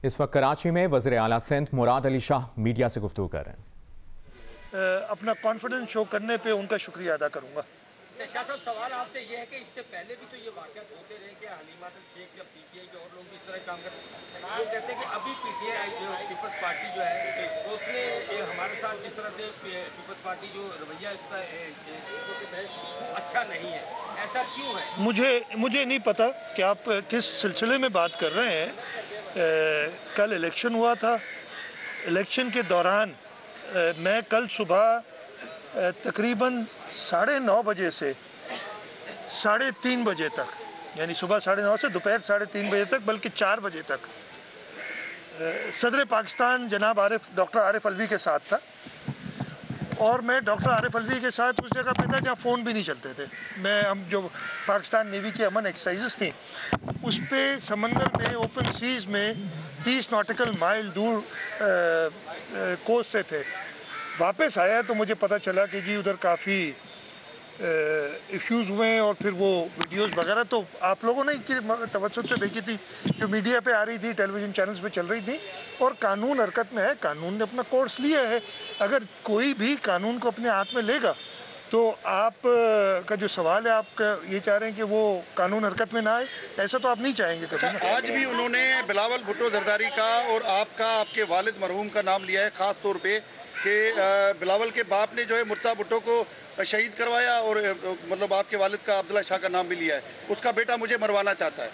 इस वक्त कराची में वज़ीर आला सिंध मुराद अली शाह मीडिया से गुफ्तगू कर रहे हैं। अपना कॉन्फिडेंस शो करने पे उनका शुक्रिया अदा करूंगा। शाह साहब, सवाल आपसे ये है कि इससे पहले भी तो ये वाक़यात होते रहे कि हलीमा शेख जब पीटीआई के और लोग भी इस तरह काम करते हैं, वो कहते हैं कि अभी पीटीआई जो पीपल्स पार्टी जो है उसने हमारे साथ जिस तरह से पीपल्स पार्टी जो रवैया अच्छा नहीं है, ऐसा क्यों है? मुझे नहीं पता कि आप किस सिलसिले में बात कर रहे हैं। कल इलेक्शन हुआ था। इलेक्शन के दौरान मैं कल सुबह तकरीबन 9:30 बजे से 3:30 बजे तक, यानी सुबह 9:30 से दोपहर 3:30 बजे तक, बल्कि 4 बजे तक सदर पाकिस्तान जनाब डॉक्टर आरिफ अलवी के साथ था। और मैं डॉक्टर आरिफ अलवी के साथ उस जगह पे था जहाँ फ़ोन भी नहीं चलते थे। हम जो पाकिस्तान नेवी की अमन एक्सरसाइजेस थी उस पर समंदर में ओपन सीज़ में 30 नॉटिकल माइल दूर कोस्ट से थे। वापस आया तो मुझे पता चला कि जी उधर काफ़ी इश्यूज़ हुए हैं। और फिर वो वीडियोस वगैरह तो आप लोगों ने तवज्जो से देखी थी, जो मीडिया पे आ रही थी, टेलीविज़न चैनल्स पे चल रही थी। और कानून हरकत में है, कानून ने अपना कोर्स लिया है। अगर कोई भी कानून को अपने हाथ में लेगा तो आप का जो सवाल है, आप ये चाह रहे हैं कि वो कानून हरकत में ना आए, ऐसा तो आप नहीं चाहेंगे कभी। आज भी उन्होंने बिलावल भुट्टो जरदारी का और आपके वालिद मरहूम का नाम लिया है, ख़ास तौर पे कि बिलावल के बाप ने जो है मुर्तज़ा भुट्टो को शहीद करवाया और मतलब आपके वालिद का अब्दुल्ला शाह का नाम भी लिया है। उसका बेटा मुझे मरवाना चाहता है।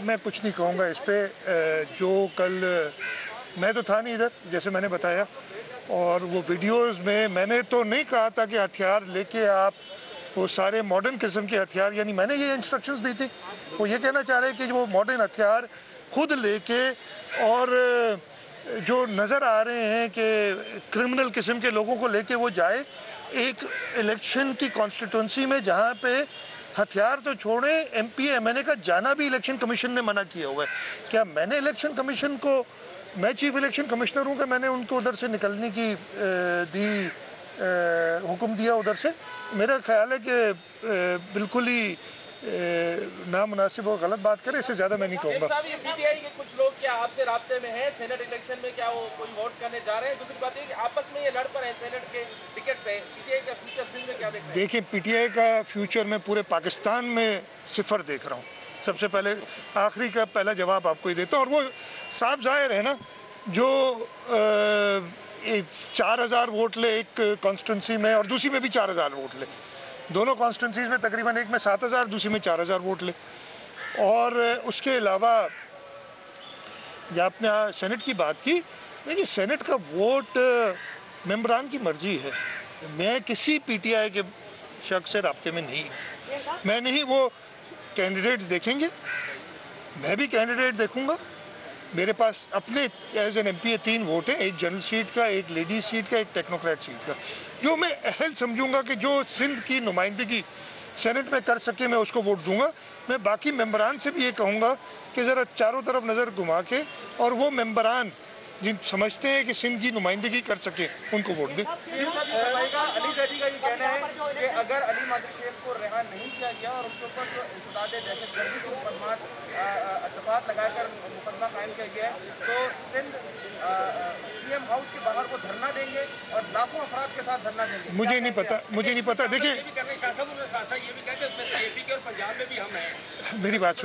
मैं कुछ नहीं कहूँगा इस पर। जो कल मैं तो था नहीं इधर, जैसे मैंने बताया, और वो वीडियोस में मैंने तो नहीं कहा था कि हथियार लेके आप वो सारे मॉडर्न किस्म के हथियार, यानी मैंने ये इंस्ट्रक्शंस दी थी। वो ये कहना चाह रहे हैं कि वो मॉडर्न हथियार खुद लेके और जो नज़र आ रहे हैं कि क्रिमिनल किस्म के लोगों को लेके वो जाए एक इलेक्शन की कॉन्स्टिट्यूंसी में, जहाँ पे हथियार तो छोड़ें, एमपी एमएनए का जाना भी इलेक्शन कमीशन ने मना किया हुआ है। क्या मैंने इलेक्शन कमीशन को, मैं चीफ इलेक्शन कमिश्नर हूँ, कि मैंने उनको उधर से निकलने की हुक्म दिया उधर से? मेरा ख्याल है कि बिल्कुल ही नामुनासिब और गलत बात करें, इससे ज़्यादा मैं नहीं कहूँगा। पीटीआई के कुछ लोग क्या आपसे राब्ते में हैं सेनेट इलेक्शन में? क्या वो कोई वोट करने जा रहे हैं? दूसरी बात है कि आपस में ये लड़ पड़े हैं सेनेट के टिकट पे। पीटीआई का फ्यूचर सिंध में क्या देख रहे हैं? देखिए, पीटीआई का फ्यूचर मैं पूरे पाकिस्तान में सिफर देख रहा हूँ। सबसे पहले आखिरी का पहला जवाब आपको ही देता हूँ। और वो साफ जाहिर है ना, जो 4000 वोट ले एक कॉन्स्टिट्यूंसी में और दूसरी में भी 4000 वोट ले, दोनों कॉन्स्टिट्यूंसीज में तकरीबन एक में 7000 दूसरी में 4000 वोट ले। और उसके अलावा जब आपने सेनेट की बात की, देखिए सेनेट का वोट मेंबरान की मर्जी है। मैं किसी पीटीआई के शख्स से राब्ते में नहीं हूँ। मैं नहीं, वो कैंडिडेट्स देखेंगे, मैं भी कैंडिडेट देखूंगा। मेरे पास अपने एज एन एमपी 3 वोट है, एक जनरल सीट का, एक लेडीज सीट का, एक टेक्नोक्रेट सीट का। जो मैं अहल समझूंगा कि जो सिंध की नुमाइंदगी सेनेट में कर सके, मैं उसको वोट दूंगा। मैं बाकी मेंबरान से भी ये कहूँगा कि ज़रा चारों तरफ नज़र घुमा के और वो मेंबरान जिन समझते हैं कि सिंध की नुमाइंदगी कर सके, उनको वोट दें। अली जैदी का ये कहना है कि अगर अली मादरी शेख को रिहा नहीं किया गया और उनके ऊपर जो इंसदाद दहशतगर्दी के मुकदमात अतफाक लगाकर मुकदमा कायम किया गया है, तो सिंध सीएम हाउस के बाहर वो धरना देंगे और लाखों अफराद के साथ धरना देंगे। मुझे नहीं पता। देखिए, मेरी बात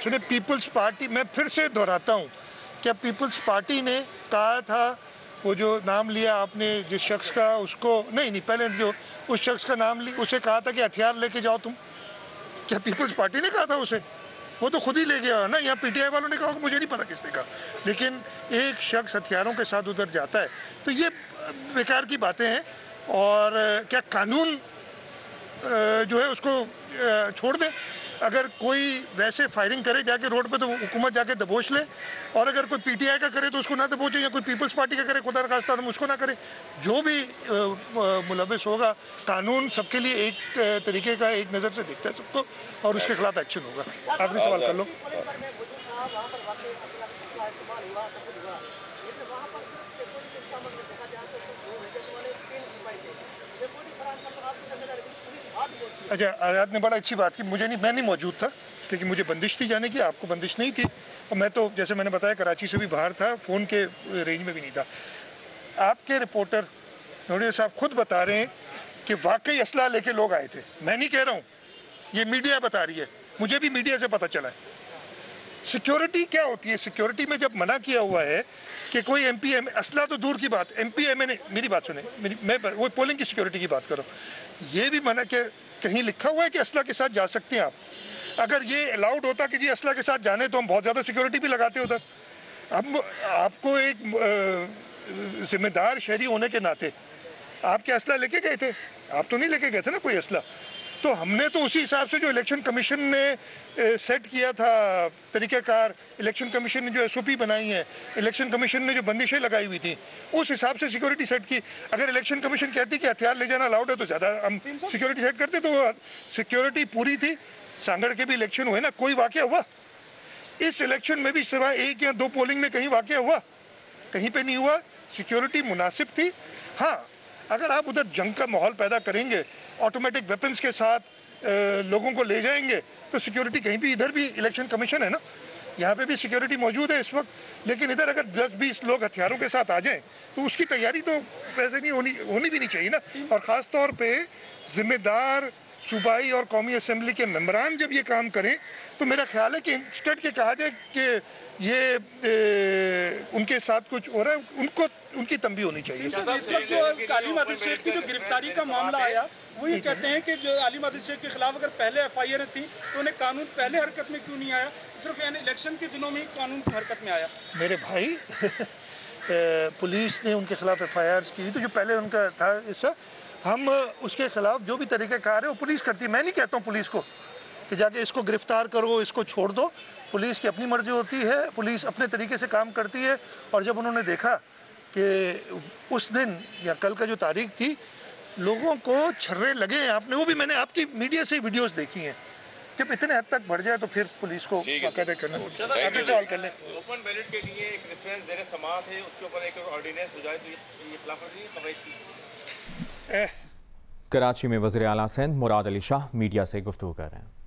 सुने। पीपल्स पार्टी, मैं फिर से दोहराता हूँ, क्या पीपल्स पार्टी ने कहा था, वो जो नाम लिया आपने जिस शख्स का, उसको नहीं, पहले जो उस शख्स का नाम लिया उसे कहा था कि हथियार लेके जाओ तुम? क्या पीपल्स पार्टी ने कहा था उसे? वो तो खुद ही ले गया ना। यहाँ पीटीआई वालों ने कहा, मुझे नहीं पता किसने कहा। लेकिन एक शख्स हथियारों के साथ उधर जाता है तो ये बेकार की बातें हैं। और क्या कानून जो है उसको छोड़ दें? अगर कोई वैसे फायरिंग करे जाके रोड पे तो हुकूमत जाके दबोच ले, और अगर कोई पीटीआई का करे तो उसको ना दबोचे, या कोई पीपल्स पार्टी का करे, खुदा खास्ता तो उसको ना करे। जो भी मुलविस होगा, कानून सबके लिए एक तरीके का, एक नज़र से दिखता है सबको, और उसके खिलाफ एक्शन होगा। आखिरी सवाल कर लो। अच्छा, आजाद ने बड़ा अच्छी बात की। मैं नहीं मौजूद था, लेकिन मुझे बंदिश थी जाने की, आपको बंदिश नहीं थी। और मैं तो जैसे मैंने बताया कराची से भी बाहर था, फ़ोन के रेंज में भी नहीं था। आपके रिपोर्टर नोडिया साहब खुद बता रहे हैं कि वाकई असला लेके लोग आए थे। मैं नहीं कह रहा हूँ, ये मीडिया बता रही है, मुझे भी मीडिया से पता चला है। सिक्योरिटी क्या होती है? सिक्योरिटी में जब मना किया हुआ है कि कोई MP असला तो दूर की बात, MP ने, मेरी बात सुने, मैं वो पोलिंग की सिक्योरिटी की बात करो, ये भी मना के कहीं लिखा हुआ है कि असला के साथ जा सकते हैं आप? अगर ये अलाउड होता कि जी असला के साथ जाने तो हम बहुत ज़्यादा सिक्योरिटी भी लगाते उधर। अब आपको एक जिम्मेदार शहरी होने के नाते आप क्या असला लेके गए थे? आप तो नहीं लेके गए थे ना कोई असला। तो हमने तो उसी हिसाब से जो इलेक्शन कमीशन ने सेट किया था तरीक़ाकार, इलेक्शन कमीशन ने जो SOP बनाई है, इलेक्शन कमीशन ने जो बंदिशें लगाई हुई थी, उस हिसाब से सिक्योरिटी सेट की। अगर इलेक्शन कमीशन कहती कि हथियार ले जाना अलाउड है तो ज़्यादा हम सिक्योरिटी सेट करते, तो सिक्योरिटी पूरी थी। सांगड़ के भी इलेक्शन हुए ना, कोई वाक़या हुआ? इस इलेक्शन में भी सिवाय 1 या 2 पोलिंग में कहीं वाक़या हुआ? कहीं पे नहीं हुआ। सिक्योरिटी मुनासिब थी। हाँ, अगर आप उधर जंग का माहौल पैदा करेंगे, ऑटोमेटिक वेपन्स के साथ लोगों को ले जाएंगे, तो सिक्योरिटी कहीं भी, इधर भी इलेक्शन कमीशन है ना, यहाँ पे भी सिक्योरिटी मौजूद है इस वक्त। लेकिन इधर अगर 10-20 लोग हथियारों के साथ आ जाएं तो उसकी तैयारी तो वैसे नहीं होनी भी नहीं चाहिए ना। और ख़ास तौर पे ज़िम्मेदार सूबाई और कौमी असम्बली के मेंबरान जब ये काम करें, तो मेरा ख्याल है कि इंस्टेड के कहा जाए कि ये उनके साथ कुछ हो रहा है, उनको उनकी तंबी होनी चाहिए। इस वक्त जो आलिम आदिल शेख की जो गिरफ्तारी का मामला आया, वो ये कहते हैं कि जो आलिम आदिल शेख के खिलाफ अगर पहले FIR थी तो उन्हें कानून पहले हरकत में क्यों नहीं आया, सिर्फ यानी इलेक्शन के दिनों में ही कानून की हरकत में आया? मेरे भाई पुलिस ने उनके खिलाफ FIR की, तो जो पहले उनका था इससे हम उसके खिलाफ जो भी तरीक़ाकार है वो पुलिस करती है। मैं नहीं कहता हूँ पुलिस को कि जाके इसको गिरफ्तार करो, इसको छोड़ दो। पुलिस की अपनी मर्जी होती है, पुलिस अपने तरीके से काम करती है। और जब उन्होंने देखा कि उस दिन या कल का जो तारीख थी, लोगों को छर्रे लगे हैं, आपने वो भी, मैंने आपकी मीडिया से वीडियोस देखी हैं, जब इतने हद तक बढ़ जाए तो फिर पुलिस को बाकायदा करना। आगे सवाल कर लें। ओपन बैलेट के लिए एक रेफरेंस ज़ेरे समाअत है, उसके ऊपर एक ऑर्डिनेंस हो जाए तो ये खिलाफवर्जी कवायद की। कराची में वज़ीर आला सिंध मुराद अली शाह मीडिया से गुफ्तगू कर रहे हैं।